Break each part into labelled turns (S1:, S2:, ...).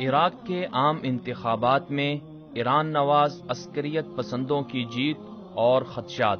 S1: عراق کے عام انتخابات میں ایران نواز عسکریت پسندوں کی جیت اور خدشات۔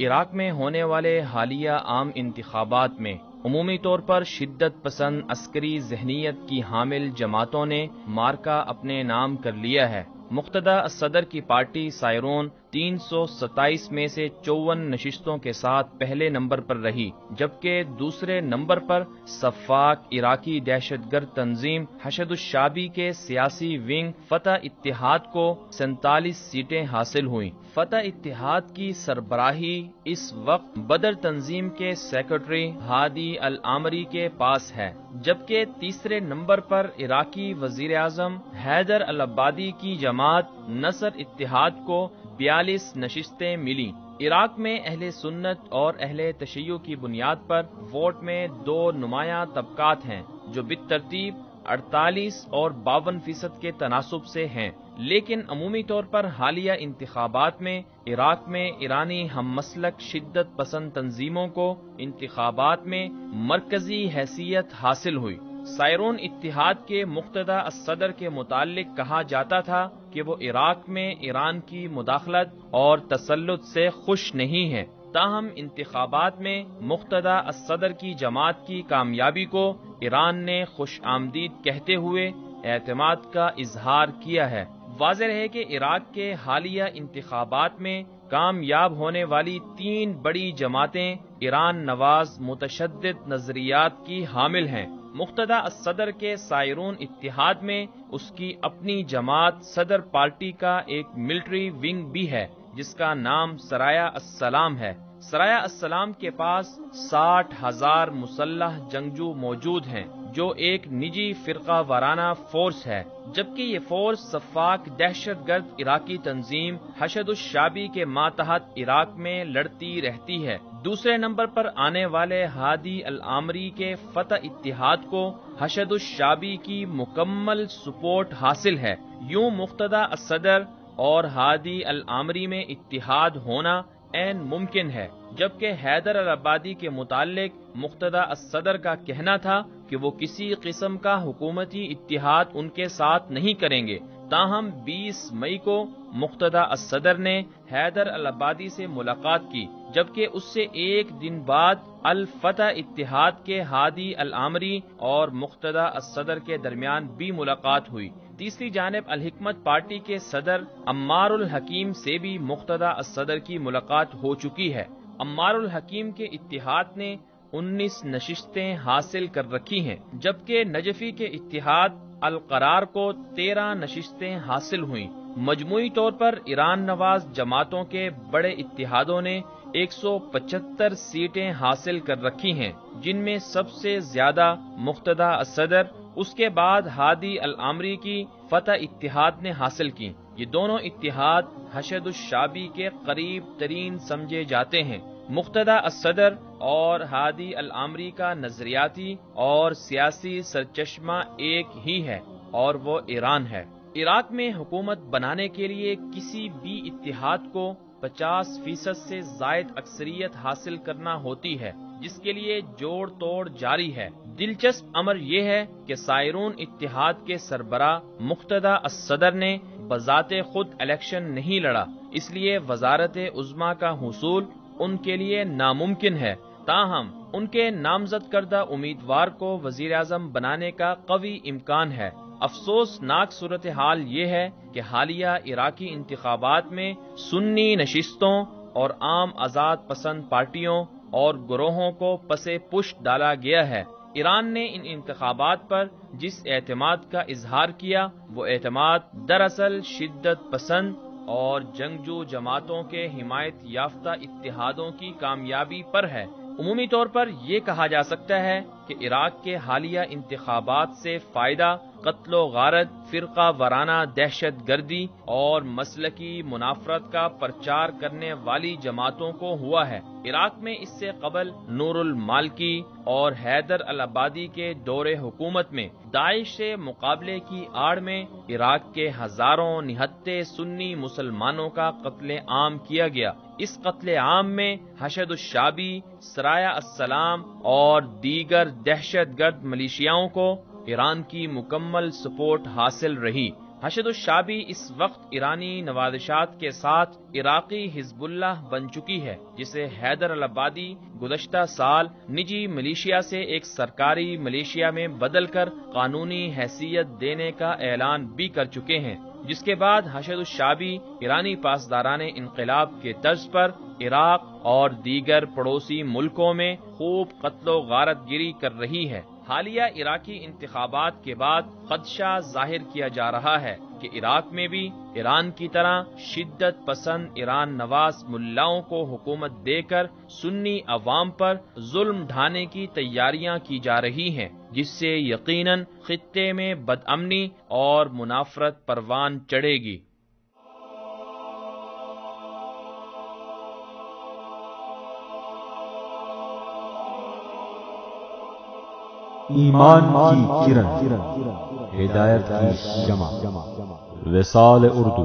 S1: عراق میں ہونے والے حالیہ عام انتخابات میں عمومی طور پر شدت پسند عسکری ذہنیت کی حامل جماعتوں نے مارکا اپنے نام کر لیا ہے۔ مقتدی الصدر کی پارٹی سائرون 327 میں سے 54 نشستوں کے ساتھ پہلے نمبر پر رہی، جبکہ دوسرے نمبر پر صفاق عراقی دہشت گرد تنظیم حشد الشعبی کے سیاسی ونگ فتح اتحاد کو 47 سیٹیں حاصل ہوئیں۔ فتح اتحاد کی سربراہی اس وقت بدر تنظیم کے سیکرٹری ہادی العامری کے پاس ہے، جبکہ تیسرے نمبر پر عراقی وزیر اعظم حیدر العبادی کی جماعت نصر اتحاد کو 42 نشستیں ملیں۔ عراق میں اہل سنت اور اہل تشیع کی بنیاد پر ووٹ میں دو نمایاں طبقات ہیں جو بالترتیب 48 اور 52% کے تناسب سے ہیں، لیکن عمومی طور پر حالیہ انتخابات میں عراق میں ایرانی ہم مسلک شدت پسند تنظیموں کو انتخابات میں مرکزی حیثیت حاصل ہوئی۔ سائرون اتحاد کے مقتدی الصدر کے متعلق کہا جاتا تھا کہ وہ عراق میں ایران کی مداخلت اور تسلط سے خوش نہیں ہیں، تاہم انتخابات میں مقتدی الصدر کی جماعت کی کامیابی کو ایران نے خوش آمدید کہتے ہوئے اعتماد کا اظہار کیا ہے۔ واضح ہے کہ عراق کے حالیہ انتخابات میں کامیاب ہونے والی 3 بڑی جماعتیں ایران نواز متشدد نظریات کی حامل ہیں۔ مقتدی الصدر کے سائرون اتحاد میں اس کی اپنی جماعت صدر پارٹی کا ایک ملٹری ونگ بھی ہے جس کا نام سرایہ السلام ہے۔ سرایہ السلام کے پاس 60,000 مسلح جنگجو موجود ہیں جو ایک نجی فرقہ وارانہ فورس ہے، جبکہ یہ فورس صفاق دہشت گرد عراقی تنظیم حشد الشعبی کے ماتحت عراق میں لڑتی رہتی ہے۔ دوسرے نمبر پر آنے والے ہادی العامری کے فتح اتحاد کو حشد الشعبی کی مکمل سپورٹ حاصل ہے۔ یوں مقتدی الصدر اور ہادی العامری میں اتحاد ہونا عین ممکن ہے، جبکہ حیدر العبادی کے متعلق مقتدی الصدر کا کہنا تھا کہ وہ کسی قسم کا حکومتی اتحاد ان کے ساتھ نہیں کریں گے۔ تاہم 20 مئی کو مقتدی الصدر نے حیدر العبادی سے ملاقات کی، جبکہ اس سے ایک دن بعد الفتح اتحاد کے ہادی العامری اور مقتدی الصدر کے درمیان بھی ملاقات ہوئی۔ تیسری جانب الحکمت پارٹی کے صدر عمار الحکیم سے بھی مقتدی الصدر کی ملاقات ہو چکی ہے۔ عمار الحکیم کے اتحاد نے 19 نشستیں حاصل کر رکھی ہیں، جبکہ نجفی کے اتحاد القرار کو 13 نشستیں حاصل ہوئیں۔ مجموعی طور پر ایران نواز جماعتوں کے بڑے اتحادوں نے 175 سیٹیں حاصل کر رکھی ہیں، جن میں سب سے زیادہ مقتدی الصدر، اس کے بعد ہادی العامری کی فتح اتحاد نے حاصل کی۔ یہ دونوں اتحاد حشد الشعبی کے قریب ترین سمجھے جاتے ہیں۔ مقتدی الصدر اور ہادی العامری کا نظریاتی اور سیاسی سرچشمہ ایک ہی ہے اور وہ ایران ہے۔ عراق میں حکومت بنانے کے لیے کسی بھی اتحاد کو 50% سے زائد اکثریت حاصل کرنا ہوتی ہے، جس کے لیے جوڑ توڑ جاری ہے۔ دلچسپ امر یہ ہے کہ سائرون اتحاد کے سربراہ مقتدی الصدر نے بذات خود الیکشن نہیں لڑا، اس لیے وزارت عظمیٰ کا حصول ان کے لیے ناممکن ہے، تاہم ان کے نامزد کردہ امیدوار کو وزیر اعظم بنانے کا قوی امکان ہے۔ افسوسناک صورتحال یہ ہے کہ حالیہ عراقی انتخابات میں سنی نشستوں اور عام آزاد پسند پارٹیوں اور گروہوں کو پس پشت ڈالا گیا ہے۔ ایران نے ان انتخابات پر جس اعتماد کا اظہار کیا، وہ اعتماد دراصل شدت پسند اور جنگجو جماعتوں کے حمایت یافتہ اتحادوں کی کامیابی پر ہے۔ عمومی طور پر یہ کہا جا سکتا ہے کہ عراق کے حالیہ انتخابات سے فائدہ قتل و غارت، فرقہ وارانہ دہشت گردی اور مسلکی منافرت کا پرچار کرنے والی جماعتوں کو ہوا ہے۔ عراق میں اس سے قبل نور المالکی اور حیدر العبادی کے دور حکومت میں داعش سے مقابلے کی آڑ میں عراق کے ہزاروں نہتے سنی مسلمانوں کا قتل عام کیا گیا۔ اس قتل عام میں حشد الشعبی، سرایہ السلام اور دیگر دہشت گرد ملیشیاؤں کو ایران کی مکمل سپورٹ حاصل رہی۔ حشد الشعبی اس وقت ایرانی نوازشات کے ساتھ عراقی حزب اللہ بن چکی ہے، جسے حیدر العبادی گزشتہ سال نجی ملیشیا سے ایک سرکاری ملیشیا میں بدل کر قانونی حیثیت دینے کا اعلان بھی کر چکے ہیں، جس کے بعد حشد الشعبی ایرانی پاسداران انقلاب کے طرز پر عراق اور دیگر پڑوسی ملکوں میں خوب قتل و غارت گری کر رہی ہے۔ حالیہ عراقی انتخابات کے بعد خدشہ ظاہر کیا جا رہا ہے کہ عراق میں بھی ایران کی طرح شدت پسند ایران نواز ملاؤں کو حکومت دے کر سنی عوام پر ظلم ڈھانے کی تیاریاں کی جا رہی ہیں، جس سے یقیناً خطے میں بدامنی اور منافرت پروان چڑھے گی۔
S2: ایمان کی کرن، ہدایت کی شمع، وصال اردو۔